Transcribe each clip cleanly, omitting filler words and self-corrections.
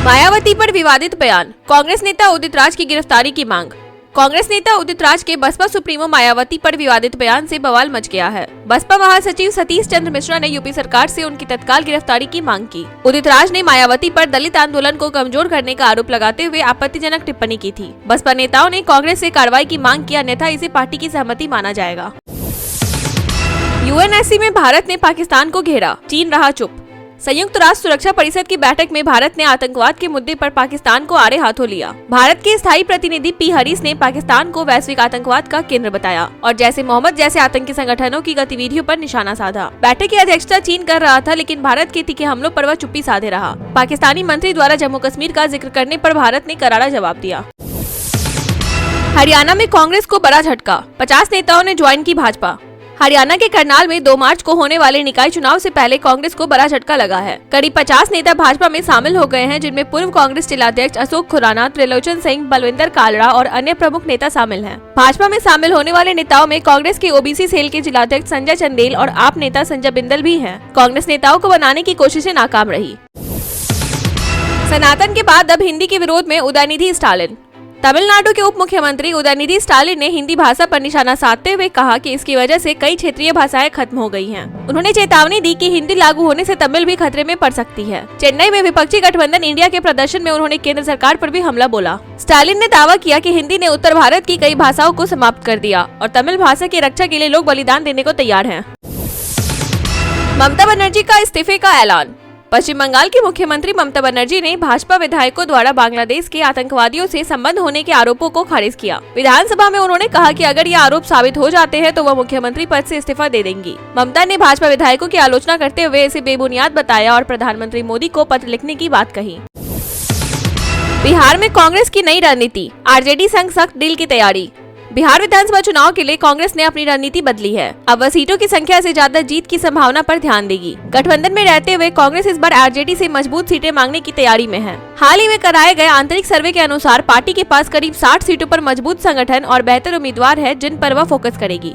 मायावती पर विवादित बयान, कांग्रेस नेता उदित राज की गिरफ्तारी की मांग। कांग्रेस नेता उदित राज के बसपा सुप्रीमो मायावती पर विवादित बयान से बवाल मच गया है। बसपा महासचिव सतीश चंद्र मिश्रा ने यूपी सरकार से उनकी तत्काल गिरफ्तारी की मांग की। उदित राज ने मायावती पर दलित आंदोलन को कमजोर करने का आरोप लगाते हुए आपत्तिजनक टिप्पणी की थी। बसपा नेताओं ने कांग्रेस से कार्रवाई की मांग की, अन्यथा इसे पार्टी की सहमति माना जाएगा। यूएनएससी में भारत ने पाकिस्तान को घेरा, चीन रहा चुप। संयुक्त राष्ट्र सुरक्षा परिषद की बैठक में भारत ने आतंकवाद के मुद्दे पर पाकिस्तान को आड़े हाथों लिया। भारत के स्थायी प्रतिनिधि पी हरीश ने पाकिस्तान को वैश्विक आतंकवाद का केंद्र बताया और जैसे मोहम्मद जैसे आतंकी संगठनों की गतिविधियों पर निशाना साधा। बैठक की अध्यक्षता चीन कर रहा था, लेकिन भारत के तीखे हमलों पर वह चुप्पी साधे रहा। पाकिस्तानी मंत्री द्वारा जम्मू कश्मीर का जिक्र करने पर भारत ने करारा जवाब दिया। हरियाणा में कांग्रेस को बड़ा झटका, 50 नेताओं ने ज्वाइन की भाजपा। हरियाणा के करनाल में 2 मार्च को होने वाले निकाय चुनाव से पहले कांग्रेस को बड़ा झटका लगा है। करीब 50 नेता भाजपा में शामिल हो गए हैं, जिनमें पूर्व कांग्रेस जिलाध्यक्ष अशोक खुराना, त्रिलोचन सिंह, बलविंदर कालरा और अन्य प्रमुख नेता शामिल हैं। भाजपा में शामिल होने वाले नेताओं में कांग्रेस के ओबीसी सेल के जिलाध्यक्ष संजय चंदेल और आप नेता संजय बिंदल भी हैं। कांग्रेस नेताओं को बनाने की कोशिशें नाकाम रही। सनातन के बाद अब हिंदी के विरोध में उदयनिधि स्टालिन। तमिलनाडु के उप मुख्यमंत्री उदयनिधि स्टालिन ने हिंदी भाषा पर निशाना साधते हुए कहा कि इसकी वजह से कई क्षेत्रीय भाषाएं खत्म हो गई हैं। उन्होंने चेतावनी दी कि हिंदी लागू होने से तमिल भी खतरे में पड़ सकती है। चेन्नई में विपक्षी गठबंधन इंडिया के प्रदर्शन में उन्होंने केंद्र सरकार पर भी हमला बोला। स्टालिन ने दावा किया कि हिंदी ने उत्तर भारत की कई भाषाओं को समाप्त कर दिया और तमिल भाषा की रक्षा के लिए लोग बलिदान देने को तैयार हैं। ममता बनर्जी का इस्तीफे का ऐलान। पश्चिम बंगाल की मुख्यमंत्री ममता बनर्जी ने भाजपा विधायकों द्वारा बांग्लादेश के आतंकवादियों से संबंध होने के आरोपों को खारिज किया। विधानसभा में उन्होंने कहा कि अगर ये आरोप साबित हो जाते हैं तो वह मुख्यमंत्री पद से इस्तीफा दे देंगी। ममता ने भाजपा विधायकों की आलोचना करते हुए इसे बेबुनियाद बताया और प्रधानमंत्री मोदी को पत्र लिखने की बात कही। बिहार में कांग्रेस की नई रणनीति, आरजेडी संग सख्त डील की तैयारी। बिहार विधानसभा चुनाव के लिए कांग्रेस ने अपनी रणनीति बदली है। अब वह सीटों की संख्या से ज्यादा जीत की संभावना पर ध्यान देगी। गठबंधन में रहते हुए कांग्रेस इस बार आरजेडी से मजबूत सीटें मांगने की तैयारी में है। हाल ही में कराए गए आंतरिक सर्वे के अनुसार पार्टी के पास करीब 60 सीटों पर मजबूत संगठन और बेहतर उम्मीदवार है, जिन पर वह फोकस करेगी।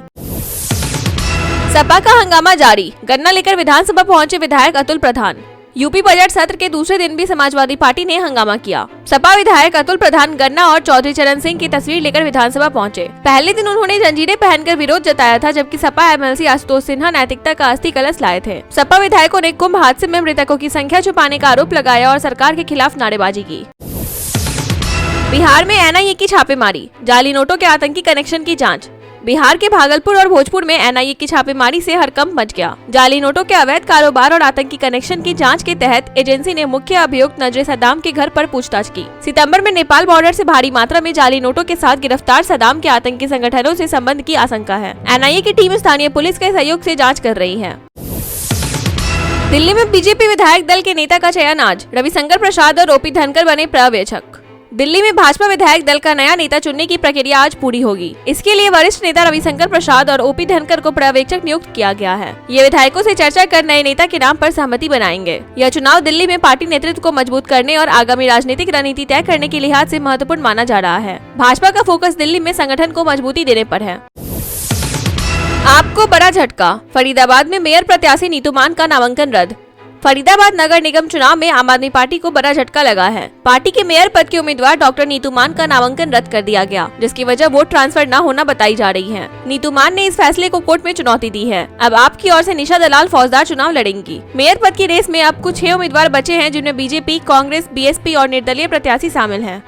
सपा का हंगामा जारी, गन्ना लेकर विधानसभा पहुंचे विधायक अतुल प्रधान। यूपी बजट सत्र के दूसरे दिन भी समाजवादी पार्टी ने हंगामा किया। सपा विधायक अतुल प्रधान गन्ना और चौधरी चरण सिंह की तस्वीर लेकर विधानसभा पहुंचे। पहले दिन उन्होंने जंजीरें पहनकर विरोध जताया था, जबकि सपा एमएलसी आशुतोष सिन्हा नैतिकता का अस्थि कलश लाए थे। सपा विधायकों ने कुंभ हादसे में मृतकों की संख्या छुपाने का आरोप लगाया और सरकार के खिलाफ नारेबाजी की। बिहार में एनआईए की छापेमारी, जाली नोटों के आतंकी कनेक्शन की जाँच। बिहार के भागलपुर और भोजपुर में एनआईए की छापेमारी से हड़कंप मच गया। जाली नोटों के अवैध कारोबार और आतंकी कनेक्शन की जांच के तहत एजेंसी ने मुख्य अभियुक्त नजरे सदाम के घर पर पूछताछ की। सितंबर में नेपाल बॉर्डर से भारी मात्रा में जाली नोटों के साथ गिरफ्तार सदाम के आतंकी संगठनों से संबंध की आशंका है। एनआईए की टीम स्थानीय पुलिस के सहयोग से जाँच कर रही है। दिल्ली में बीजेपी विधायक दल के नेता का चयन आज, रविशंकर प्रसाद और ओपी धनखड़ बने पर्यवेक्षक। दिल्ली में भाजपा विधायक दल का नया नेता चुनने की प्रक्रिया आज पूरी होगी। इसके लिए वरिष्ठ नेता रविशंकर प्रसाद और ओपी धनखड़ को पर्यवेक्षक नियुक्त किया गया है। ये विधायकों से चर्चा कर नए नेता के नाम पर सहमति बनाएंगे। यह चुनाव दिल्ली में पार्टी नेतृत्व को मजबूत करने और आगामी राजनीतिक रणनीति तय करने के लिहाज से महत्वपूर्ण माना जा रहा है। भाजपा का फोकस दिल्ली में संगठन को मजबूती देने पर है। आपको बड़ा झटका, फरीदाबाद में मेयर प्रत्याशी नीतू मान का नामांकन रद्द। फरीदाबाद नगर निगम चुनाव में आम आदमी पार्टी को बड़ा झटका लगा है। पार्टी के मेयर पद के उम्मीदवार डॉक्टर नीतू मान का नामांकन रद्द कर दिया गया, जिसकी वजह वोट ट्रांसफर न होना बताई जा रही है। नीतू मान ने इस फैसले को कोर्ट में चुनौती दी है। अब आपकी ओर से निशा दलाल फौजदार चुनाव लड़ेंगी। मेयर पद की रेस में अब कुछ 6 उम्मीदवार बचे हैं, जिनमें बीजेपी, कांग्रेस, बीएसपी और निर्दलीय प्रत्याशी शामिल हैं।